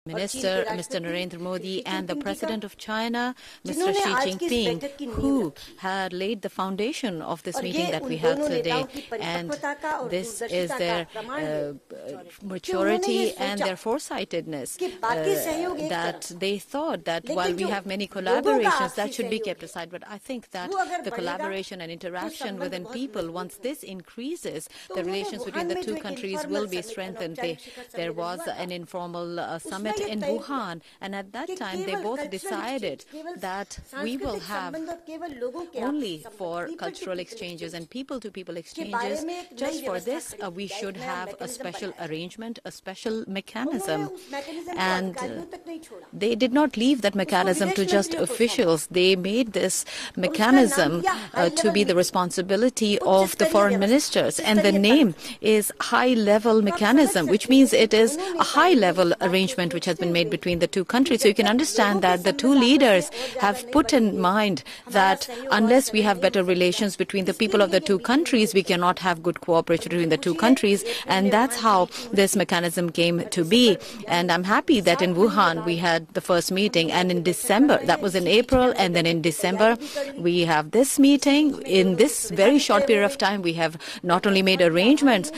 Minister, Mr. Narendra Modi, and the President of China, Mr. Xi Jinping, who had laid the foundation of this meeting that we had today. And this is their maturity and their foresightedness, that they thought that while we have many collaborations, that should be kept aside. But I think that the collaboration and interaction within people, once this increases, the relations between the two countries will be strengthened. There was an informal summit in Wuhan, and at that time they both decided that we will have only for cultural exchanges and people-to-people exchanges. Just for this, we should have a special arrangement, a special mechanism. And they did not leave that mechanism to just officials. They made this mechanism to be the responsibility of the foreign ministers. And the name is high-level mechanism, which means it is a high-level arrangement which has been made between the two countries. So you can understand that the two leaders have put in mind that unless we have better relations between the people of the two countries, we cannot have good cooperation between the two countries. And that's how this mechanism came to be. And I'm happy that in Wuhan we had the first meeting. And in December, that was in April, and then in December we have this meeting. In this very short period of time, we have not only made arrangements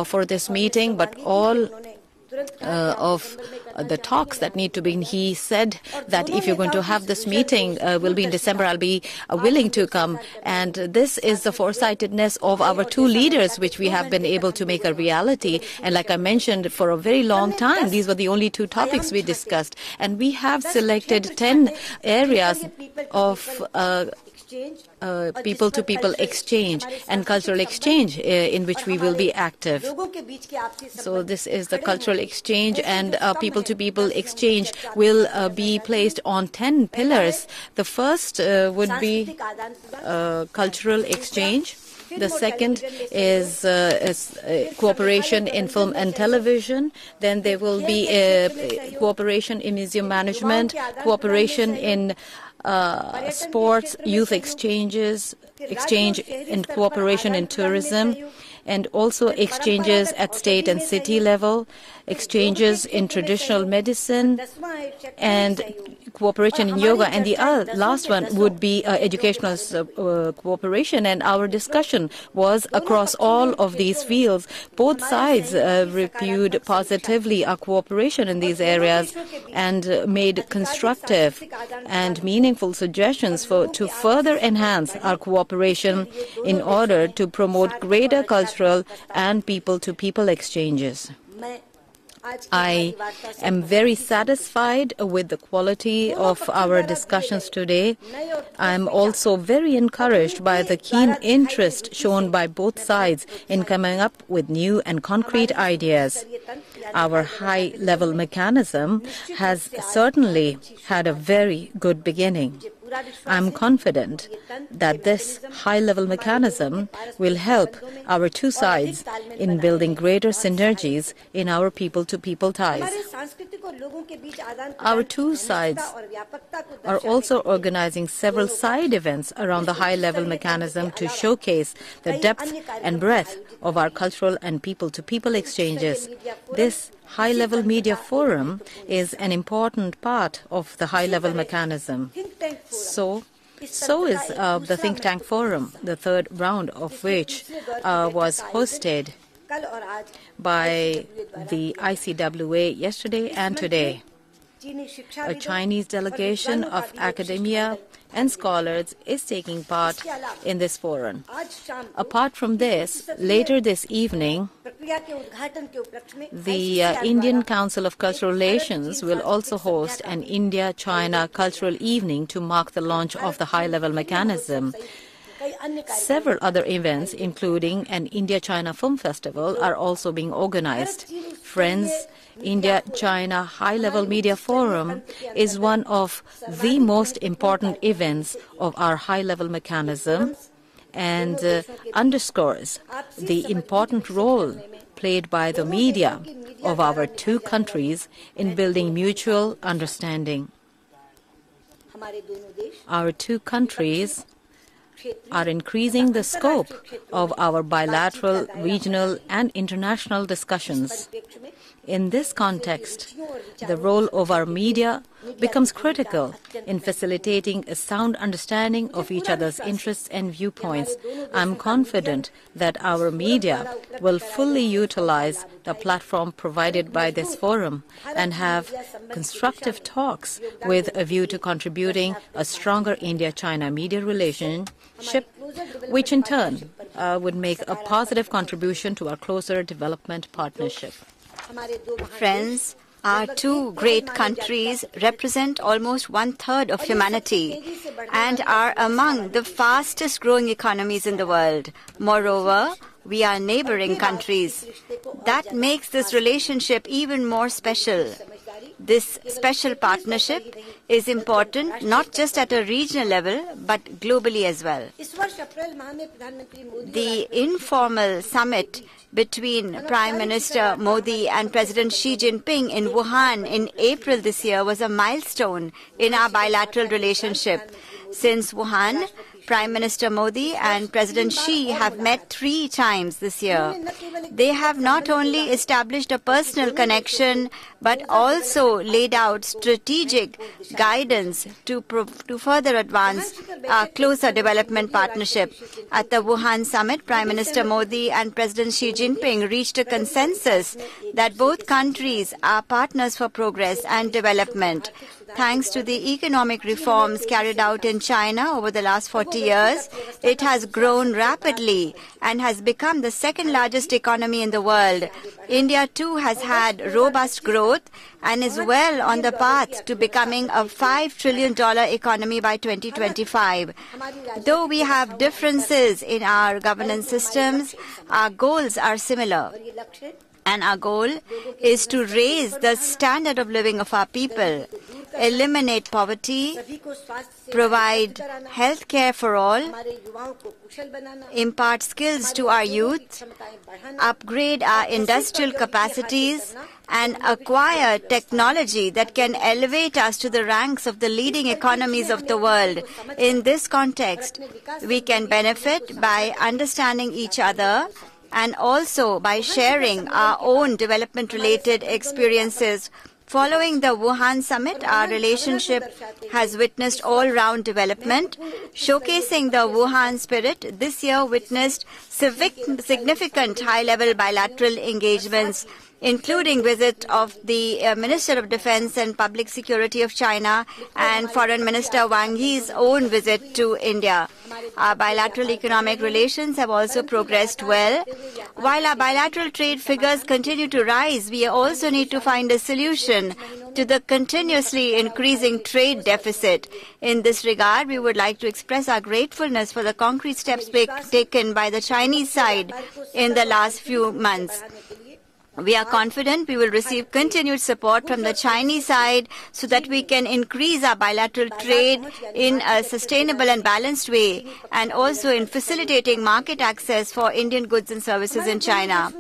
for this meeting, but all of the talks that need to be. He said that if you're going to have this meeting, will be in December, I'll be willing to come. And this is the foresightedness of our two leaders, which we have been able to make a reality. And like I mentioned, for a very long time, these were the only two topics we discussed. And we have selected 10 areas of people-to-people exchange and cultural exchange in which we will be active. So this is the cultural exchange, and people-to-people exchange will be placed on 10 pillars. The first would be cultural exchange. The second is cooperation in film and television. Then there will be cooperation in museum management, cooperation in sports, youth exchange and cooperation in tourism, and also exchanges at state and city level, exchanges in traditional medicine, and cooperation in yoga. And the last one would be educational cooperation. And our discussion was across all of these fields. Both sides reviewed positively our cooperation in these areas and made constructive and meaningful suggestions to further enhance our cooperation in order to promote greater cultural and people-to-people exchanges. I am very satisfied with the quality of our discussions today. I am also very encouraged by the keen interest shown by both sides in coming up with new and concrete ideas. Our high-level mechanism has certainly had a very good beginning. I'm confident that this high-level mechanism will help our two sides in building greater synergies in our people-to-people ties. Our two sides are also organizing several side events around the high-level mechanism to showcase the depth and breadth of our cultural and people-to-people exchanges. This high-level media forum is an important part of the high-level mechanism. So is the think tank forum, the third round of which was hosted by the ICWA yesterday and today. A Chinese delegation of academia and scholars is taking part in this forum. Apart from this, later this evening, the Indian Council of Cultural Relations will also host an India-China Cultural Evening to mark the launch of the high-level mechanism. Several other events, including an India-China Film Festival, are also being organized. Friends, India-China High-Level Media Forum is one of the most important events of our high-level mechanism and underscores the important role played by the media of our two countries in building mutual understanding. Our two countries are increasing the scope of our bilateral, regional, and international discussions. In this context, the role of our media becomes critical in facilitating a sound understanding of each other's interests and viewpoints. I'm confident that our media will fully utilize the platform provided by this forum and have constructive talks with a view to contributing a stronger India-China media relationship, which in turn would make a positive contribution to our closer development partnership. Friends, our two great countries represent almost 1/3 of humanity and are among the fastest growing economies in the world. Moreover, we are neighboring countries. That makes this relationship even more special. This special partnership is important not just at a regional level, but globally as well. The informal summit between Prime Minister Modi and President Xi Jinping in Wuhan in April this year was a milestone in our bilateral relationship. Since Wuhan, Prime Minister Modi and President Xi have met 3 times this year. They have not only established a personal connection, but also laid out strategic guidance to further advance our closer development partnership. At the Wuhan summit, Prime Minister Modi and President Xi Jinping reached a consensus that both countries are partners for progress and development. Thanks to the economic reforms carried out in China over the last 40 years, it has grown rapidly and has become the second largest economy in the world. India too has had robust growth and is well on the path to becoming a $5 trillion economy by 2025. Though we have differences in our governance systems, our goals are similar. And our goal is to raise the standard of living of our people, eliminate poverty, provide health care for all, impart skills to our youth, upgrade our industrial capacities, and acquire technology that can elevate us to the ranks of the leading economies of the world. In this context, we can benefit by understanding each other and also by sharing our own development-related experiences. Following the Wuhan summit, our relationship has witnessed all-round development. Showcasing the Wuhan spirit, this year witnessed significant high-level bilateral engagements, including visit of the Minister of Defense and Public Security of China and Foreign Minister Wang Yi's own visit to India. Our bilateral economic relations have also progressed well. While our bilateral trade figures continue to rise, we also need to find a solution to the continuously increasing trade deficit. In this regard, we would like to express our gratefulness for the concrete steps taken by the Chinese side in the last few months. We are confident we will receive continued support from the Chinese side so that we can increase our bilateral trade in a sustainable and balanced way, and also in facilitating market access for Indian goods and services in China.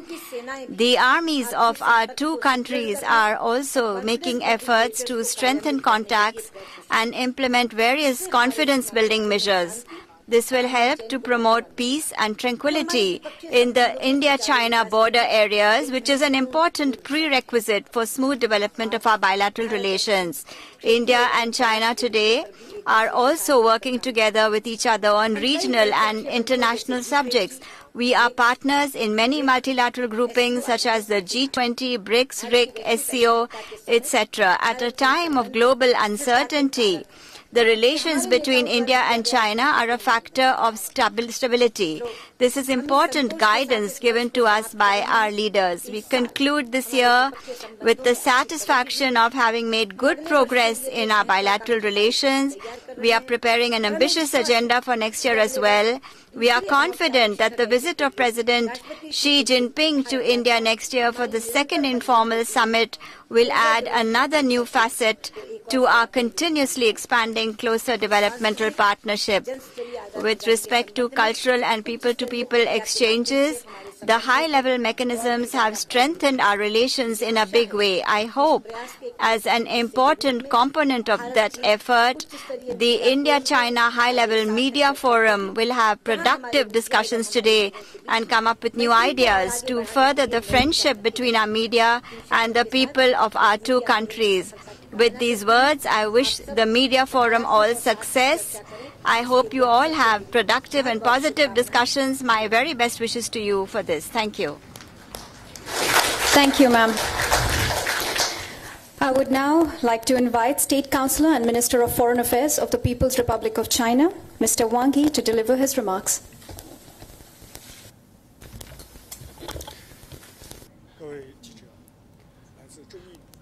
The armies of our two countries are also making efforts to strengthen contacts and implement various confidence-building measures. This will help to promote peace and tranquility in the India-China border areas, which is an important prerequisite for smooth development of our bilateral relations. India and China today are also working together with each other on regional and international subjects. We are partners in many multilateral groupings such as the G20, BRICS, RIC, SCO, etc. At a time of global uncertainty, the relations between India and China are a factor of stability. This is important guidance given to us by our leaders. We conclude this year with the satisfaction of having made good progress in our bilateral relations. We are preparing an ambitious agenda for next year as well. We are confident that the visit of President Xi Jinping to India next year for the second informal summit will add another new facet to our continuously expanding closer developmental partnership. With respect to cultural and people-to-people exchanges, The high-level mechanisms have strengthened our relations in a big way. I hope, as an important component of that effort, the India-China High-Level Media Forum will have productive discussions today and come up with new ideas to further the friendship between our media and the people of our two countries. With these words, I wish the Media Forum all success. I hope you all have productive and positive discussions. My very best wishes to you for this. Thank you. Thank you, ma'am. I would now like to invite State Councillor and Minister of Foreign Affairs of the People's Republic of China, Mr. Wang, to deliver his remarks.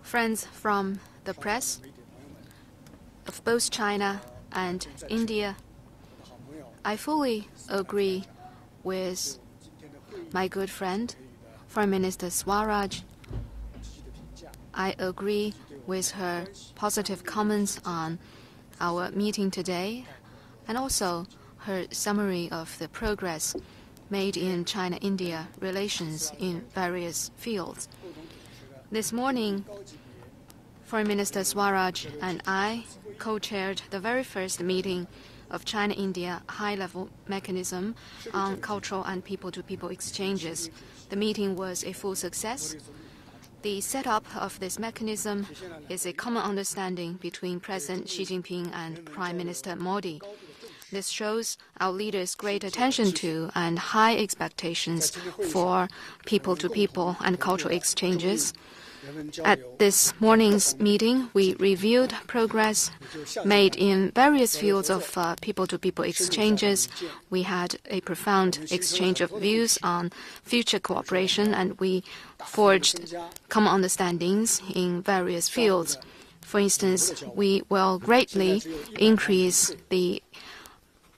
Friends from the press of both China and India, I fully agree with my good friend, Foreign Minister Swaraj. I agree with her positive comments on our meeting today and also her summary of the progress made in China-India relations in various fields. This morning, Foreign Minister Swaraj and I co-chaired the very first meeting of China-India high-level mechanism on cultural and people-to-people exchanges. The meeting was a full success. The setup of this mechanism is a common understanding between President Xi Jinping and Prime Minister Modi. This shows our leaders' great attention to and high expectations for people-to-people and cultural exchanges. At this morning's meeting, we reviewed progress made in various fields of people-to-people exchanges. We had a profound exchange of views on future cooperation, and we forged common understandings in various fields. For instance, we will greatly increase the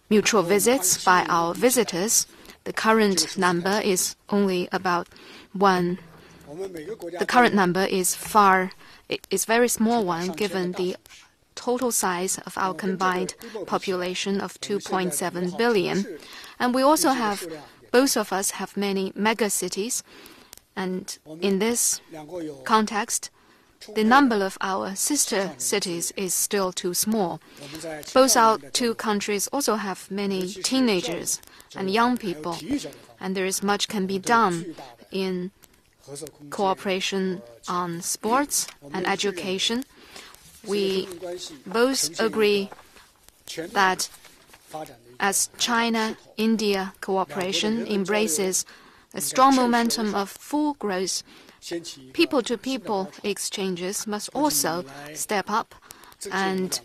mutual visits by our visitors. The current number is only about one. The current number is very small one given the total size of our combined population of 2.7 billion. And we also have, both of us have many mega cities. And in this context, the number of our sister cities is still too small. Both our two countries also have many teenagers and young people, and there is much can be done in cooperation on sports and education. We both agree that as China-India cooperation embraces a strong momentum of full growth, people-to-people exchanges must also step up, and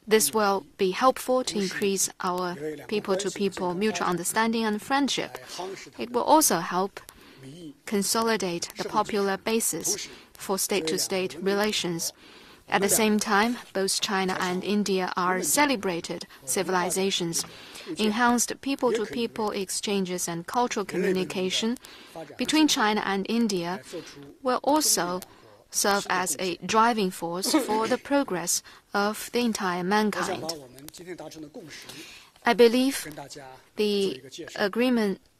this will be helpful to increase our people-to-people mutual understanding and friendship. It will also help consolidate the popular basis for state-to-state relations. At the same time, both China and India are celebrated civilizations. Enhanced people-to-people exchanges and cultural communication between China and India will also serve as a driving force for the progress of the entire mankind. I believe the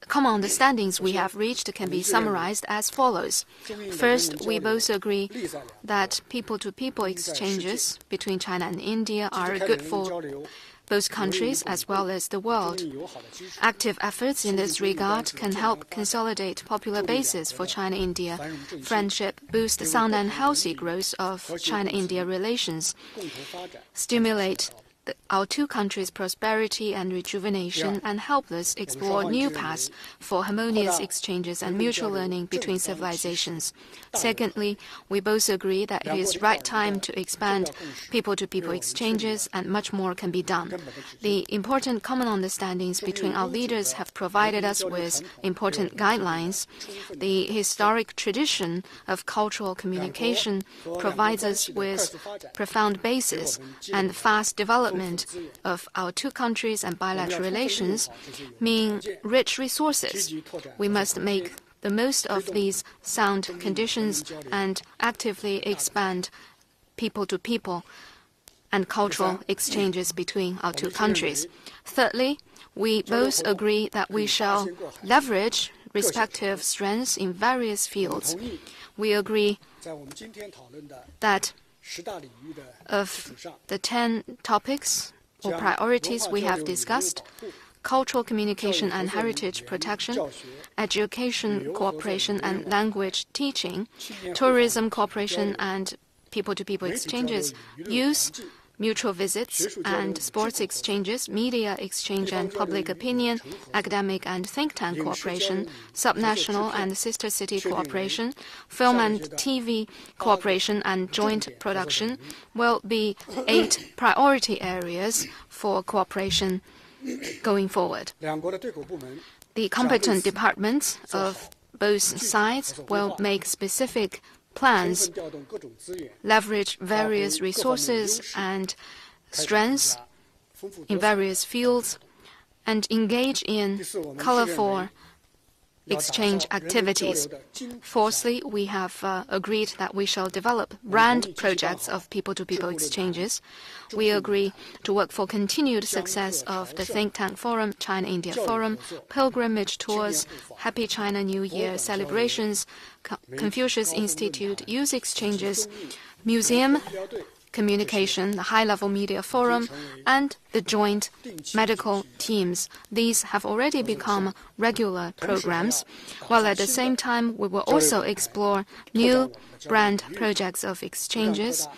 common understandings we have reached can be summarized as follows. First, we both agree that people-to-people exchanges between China and India are good for both countries as well as the world. Active efforts in this regard can help consolidate popular bases for China-India friendship, boost the sound and healthy growth of China-India relations, stimulate our two countries' prosperity and rejuvenation, and help us explore new paths for harmonious exchanges and mutual learning between civilizations. Secondly, we both agree that it is right time to expand people-to-people exchanges, and much more can be done. The important common understandings between our leaders have provided us with important guidelines. The historic tradition of cultural communication provides us with profound basis, and fast development of our two countries and bilateral relations mean rich resources. We must make the most of these sound conditions and actively expand people-to-people and cultural exchanges between our two countries. Thirdly, we both agree that we shall leverage respective strengths in various fields. We agree that of the 10 topics or priorities we have discussed, cultural communication and heritage protection, education cooperation and language teaching, tourism cooperation and people-to-people exchanges, youth, mutual visits and sports exchanges, media exchange and public opinion, academic and think tank cooperation, subnational and sister city cooperation, film and TV cooperation and joint production will be 8 priority areas for cooperation going forward. The competent departments of both sides will make specific plans, leverage various resources and strengths in various fields, and engage in colorful exchange activities. Fourthly, we have agreed that we shall develop brand projects of people-to-people exchanges. We agree to work for continued success of the Think Tank Forum, China-India Forum, pilgrimage tours, Happy China New Year celebrations, Confucius Institute youth exchanges, museum communication, the high-level media forum, and the joint medical teams. These have already become regular programs, while at the same time we will also explore new brand projects of exchanges,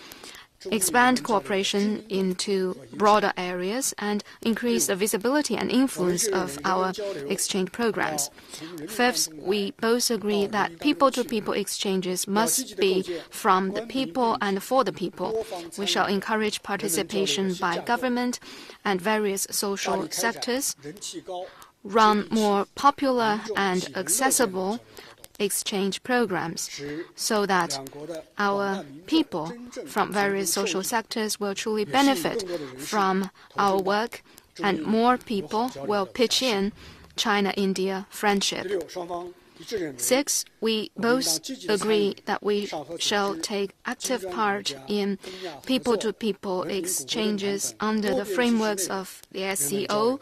expand cooperation into broader areas, and increase the visibility and influence of our exchange programs. Fifth, we both agree that people-to-people exchanges must be from the people and for the people. We shall encourage participation by government and various social sectors, run more popular and accessible exchange programs so that our people from various social sectors will truly benefit from our work and more people will pitch in China-India friendship. Six, we both agree that we shall take active part in people-to-people exchanges under the frameworks of the SCO,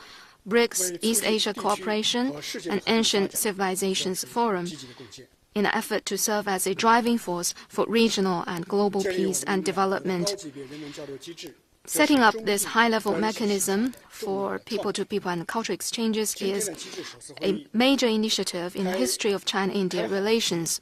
BRICS, East Asia Cooperation, and Ancient Civilizations Forum, in an effort to serve as a driving force for regional and global peace and development. Setting up this high-level mechanism for people-to-people and cultural exchanges is a major initiative in the history of China-India relations.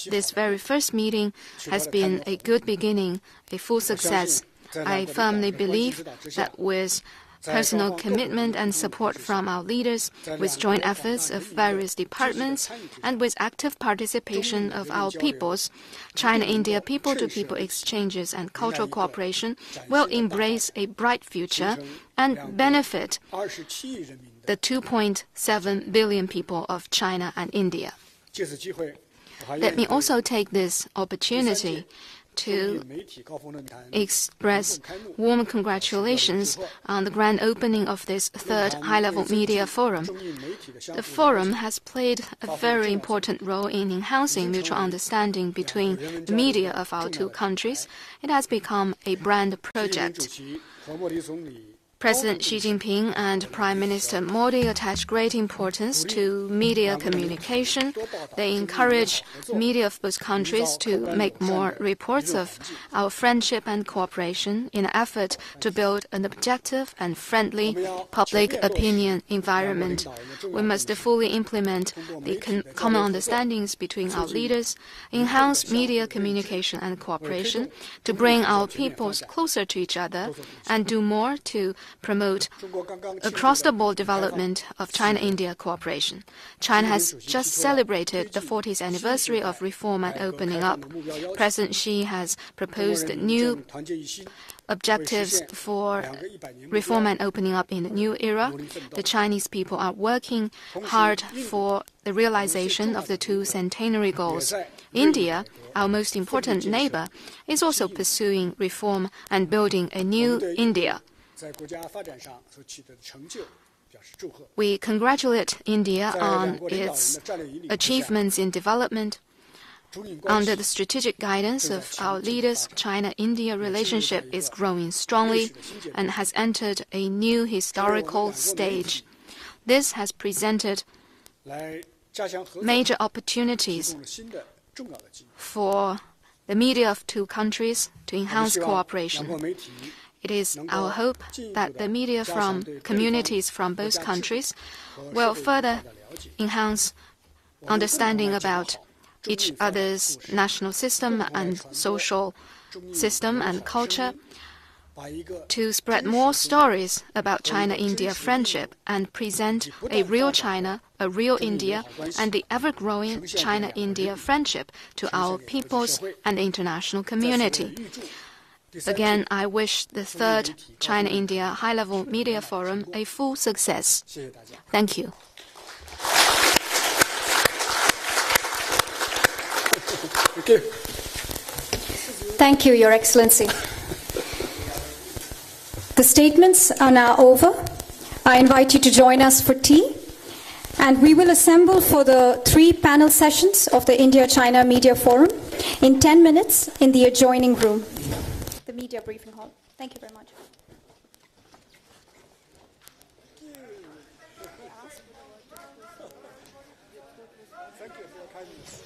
This very first meeting has been a good beginning, a full success. I firmly believe that with personal commitment and support from our leaders, with joint efforts of various departments, and with active participation of our peoples, China-India people-to-people exchanges and cultural cooperation will embrace a bright future and benefit the 2.7 billion people of China and India. Let me also take this opportunity to express warm congratulations on the grand opening of this third high-level media forum. The forum has played a very important role in enhancing mutual understanding between the media of our two countries. It has become a brand project. President Xi Jinping and Prime Minister Modi attach great importance to media communication. They encourage media of both countries to make more reports of our friendship and cooperation in an effort to build an objective and friendly public opinion environment. We must fully implement the common understandings between our leaders, enhance media communication and cooperation to bring our peoples closer to each other, and do more to promote across-the-board development of China-India cooperation. China has just celebrated the 40th anniversary of reform and opening up. President Xi has proposed new objectives for reform and opening up in the new era. The Chinese people are working hard for the realization of the two centenary goals. India, our most important neighbor, is also pursuing reform and building a new India. We congratulate India on its achievements in development. Under the strategic guidance of our leaders, China-India relationship is growing strongly and has entered a new historical stage. This has presented major opportunities for the media of two countries to enhance cooperation. It is our hope that the media from communities from both countries will further enhance understanding about each other's national system and social system and culture, to spread more stories about China-India friendship and present a real China, a real India, and the ever-growing China-India friendship to our peoples and the international community. Again, I wish the third China-India High-Level Media Forum a full success. Thank you. Thank you, Your Excellency. The statements are now over. I invite you to join us for tea, and we will assemble for the 3 panel sessions of the India-China Media Forum in 10 minutes in the adjoining room, the Media Briefing Hall. Thank you very much. Thank you for your kindness.